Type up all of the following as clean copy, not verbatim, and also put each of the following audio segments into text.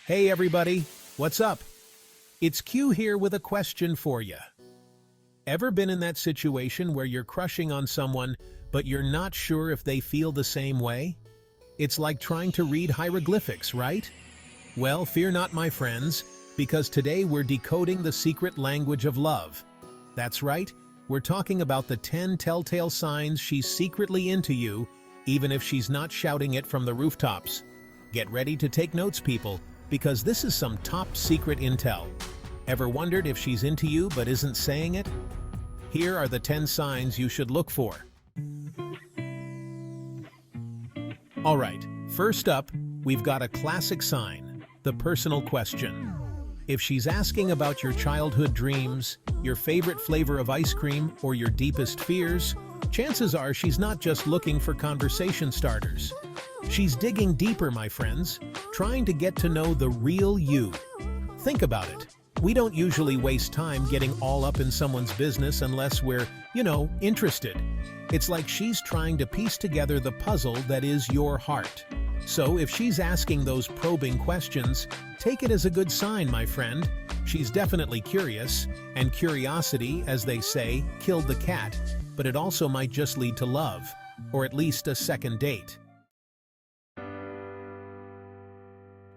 Hey everybody, what's up? It's Q here with a question for you. Ever been in that situation where you're crushing on someone, but you're not sure if they feel the same way? It's like trying to read hieroglyphics, right? Well, fear not, my friends, because today we're decoding the secret language of love. That's right, we're talking about the 10 telltale signs she's secretly into you, even if she's not shouting it from the rooftops. Get ready to take notes, people, because this is some top secret intel. Ever wondered if she's into you but isn't saying it? Here are the 10 signs you should look for. Alright, first up, we've got a classic sign, the personal question. If she's asking about your childhood dreams, your favorite flavor of ice cream, or your deepest fears, chances are she's not just looking for conversation starters. She's digging deeper, my friends, trying to get to know the real you. Think about it. We don't usually waste time getting all up in someone's business unless we're, interested. It's like she's trying to piece together the puzzle that is your heart. So if she's asking those probing questions, take it as a good sign, my friend. She's definitely curious, and curiosity, as they say, killed the cat, but it also might just lead to love, or at least a second date.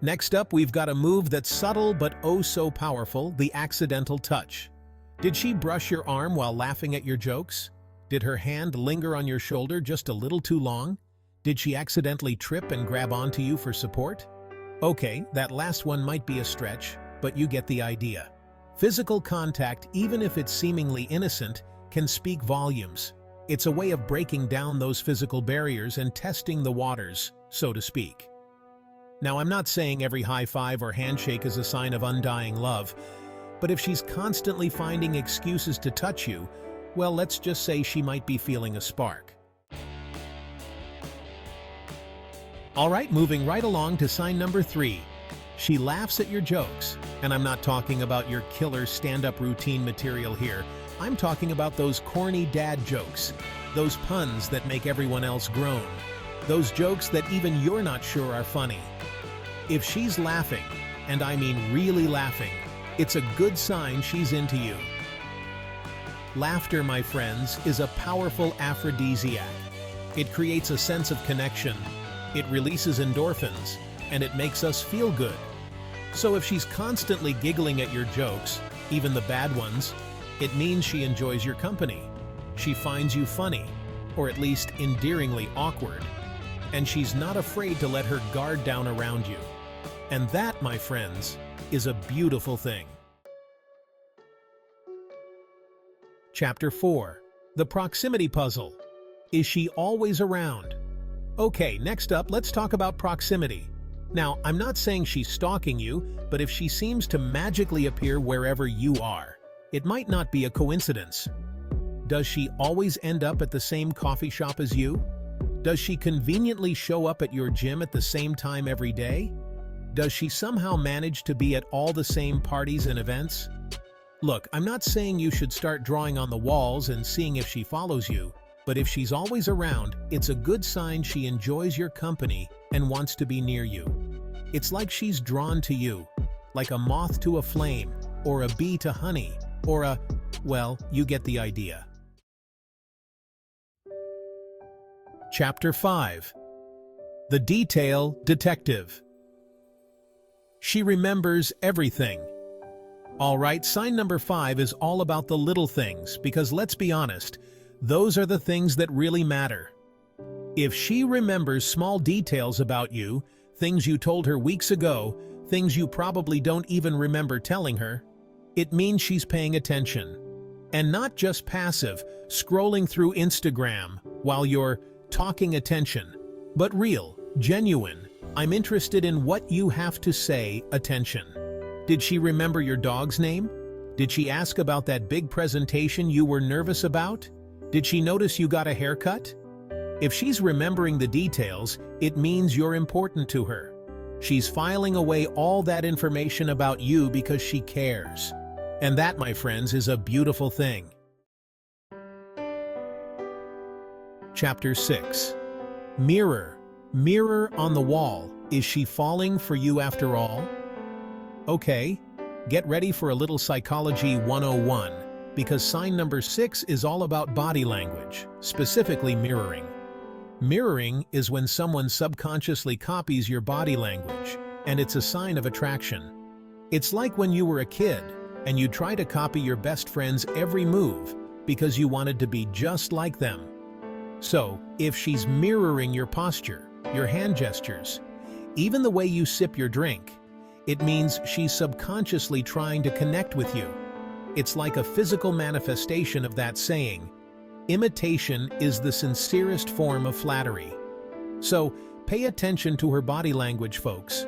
Next up, we've got a move that's subtle but oh so powerful, the accidental touch. Did she brush your arm while laughing at your jokes? Did her hand linger on your shoulder just a little too long? Did she accidentally trip and grab onto you for support? Okay, that last one might be a stretch, but you get the idea. Physical contact, even if it's seemingly innocent, can speak volumes. It's a way of breaking down those physical barriers and testing the waters, so to speak. Now, I'm not saying every high five or handshake is a sign of undying love, but if she's constantly finding excuses to touch you, well, let's just say she might be feeling a spark. Alright, moving right along to sign number 3. She laughs at your jokes, and I'm not talking about your killer stand-up routine material here. I'm talking about those corny dad jokes, those puns that make everyone else groan, those jokes that even you're not sure are funny. If she's laughing, and I mean really laughing, it's a good sign she's into you. Laughter, my friends, is a powerful aphrodisiac. It creates a sense of connection, it releases endorphins, and it makes us feel good. So if she's constantly giggling at your jokes, even the bad ones, it means she enjoys your company. She finds you funny, or at least endearingly awkward, and she's not afraid to let her guard down around you. And that, my friends, is a beautiful thing. Chapter 4. The Proximity Puzzle. Is she always around? Okay, next up, let's talk about proximity. Now, I'm not saying she's stalking you, but if she seems to magically appear wherever you are, it might not be a coincidence. Does she always end up at the same coffee shop as you? Does she conveniently show up at your gym at the same time every day? Does she somehow manage to be at all the same parties and events? Look, I'm not saying you should start drawing on the walls and seeing if she follows you, but if she's always around, it's a good sign she enjoys your company and wants to be near you. It's like she's drawn to you, like a moth to a flame, or a bee to honey, or well, you get the idea. Chapter 5. The Detail Detective. She remembers everything. Alright, sign number 5 is all about the little things, because let's be honest, those are the things that really matter. If she remembers small details about you, things you told her weeks ago, things you probably don't even remember telling her, it means she's paying attention. And not just passive, scrolling through Instagram while you're talking attention, but real, genuine, I'm interested in what you have to say attention. Did she remember your dog's name? Did she ask about that big presentation you were nervous about? Did she notice you got a haircut? If she's remembering the details, it means you're important to her. She's filing away all that information about you because she cares. And that, my friends, is a beautiful thing. Chapter 6. Mirror. Mirror on the wall. Is she falling for you after all? Okay, get ready for a little Psychology 101, because sign number 6 is all about body language, specifically mirroring. Mirroring is when someone subconsciously copies your body language, and it's a sign of attraction. It's like when you were a kid, and you try to copy your best friend's every move because you wanted to be just like them. So, if she's mirroring your posture, your hand gestures, even the way you sip your drink, it means she's subconsciously trying to connect with you. It's like a physical manifestation of that saying, imitation is the sincerest form of flattery. So, pay attention to her body language, folks.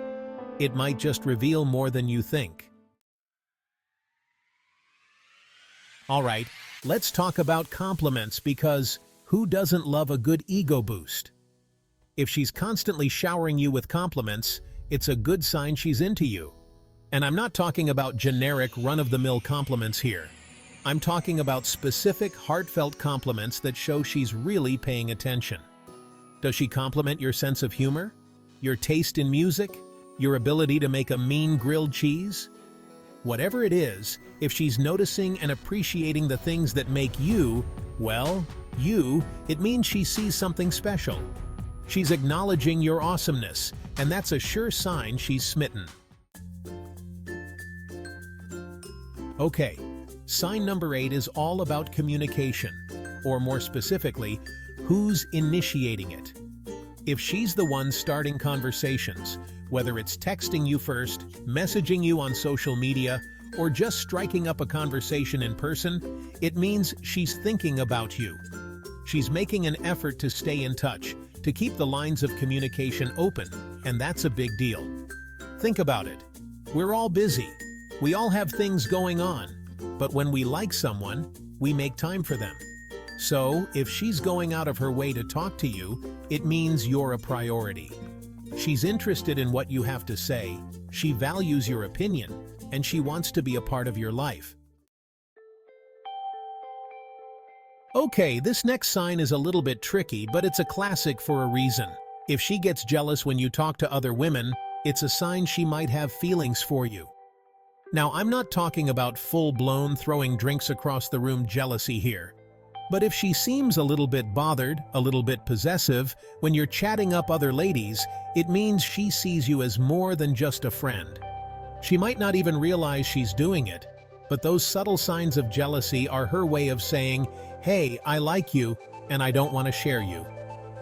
It might just reveal more than you think. All right, let's talk about compliments, because who doesn't love a good ego boost? If she's constantly showering you with compliments, it's a good sign she's into you. And I'm not talking about generic run-of-the-mill compliments here. I'm talking about specific, heartfelt compliments that show she's really paying attention. Does she compliment your sense of humor? Your taste in music? Your ability to make a mean grilled cheese? Whatever it is, if she's noticing and appreciating the things that make you, well, you, it means she sees something special. She's acknowledging your awesomeness, and that's a sure sign she's smitten. Okay, sign number 8 is all about communication, or more specifically, who's initiating it. If she's the one starting conversations, whether it's texting you first, messaging you on social media, or just striking up a conversation in person, it means she's thinking about you. She's making an effort to stay in touch, to keep the lines of communication open, and that's a big deal. Think about it. We're all busy. We all have things going on, but when we like someone, we make time for them. So, if she's going out of her way to talk to you, it means you're a priority. She's interested in what you have to say, she values your opinion, and she wants to be a part of your life. Okay, this next sign is a little bit tricky, but it's a classic for a reason. If she gets jealous when you talk to other women, it's a sign she might have feelings for you. Now, I'm not talking about full-blown throwing drinks across the room jealousy here. But if she seems a little bit bothered, a little bit possessive, when you're chatting up other ladies, it means she sees you as more than just a friend. She might not even realize she's doing it, but those subtle signs of jealousy are her way of saying, hey, I like you, and I don't want to share you.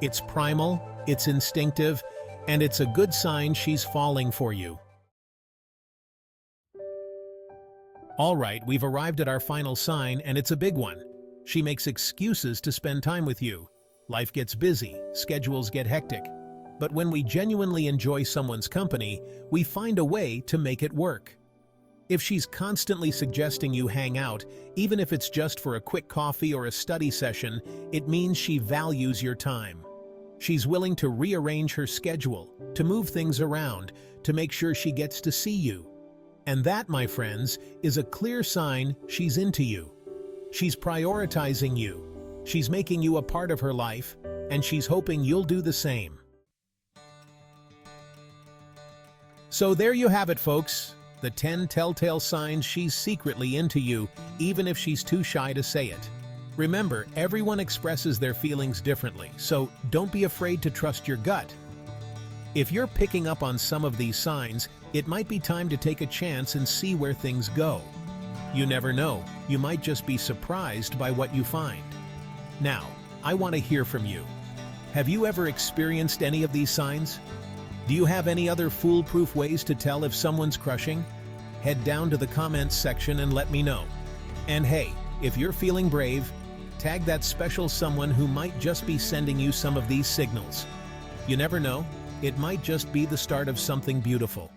It's primal, it's instinctive, and it's a good sign she's falling for you. All right, we've arrived at our final sign, and it's a big one. She makes excuses to spend time with you. Life gets busy, schedules get hectic. But when we genuinely enjoy someone's company, we find a way to make it work. If she's constantly suggesting you hang out, even if it's just for a quick coffee or a study session, it means she values your time. She's willing to rearrange her schedule, to move things around, to make sure she gets to see you. And that, my friends, is a clear sign she's into you. She's prioritizing you. She's making you a part of her life, and she's hoping you'll do the same. So there you have it, folks. The 10 telltale signs she's secretly into you, even if she's too shy to say it. Remember, everyone expresses their feelings differently, so don't be afraid to trust your gut. If you're picking up on some of these signs, it might be time to take a chance and see where things go. You never know, you might just be surprised by what you find. Now, I want to hear from you. Have you ever experienced any of these signs? Do you have any other foolproof ways to tell if someone's crushing? Head down to the comments section and let me know. And hey, if you're feeling brave, tag that special someone who might just be sending you some of these signals. You never know, it might just be the start of something beautiful.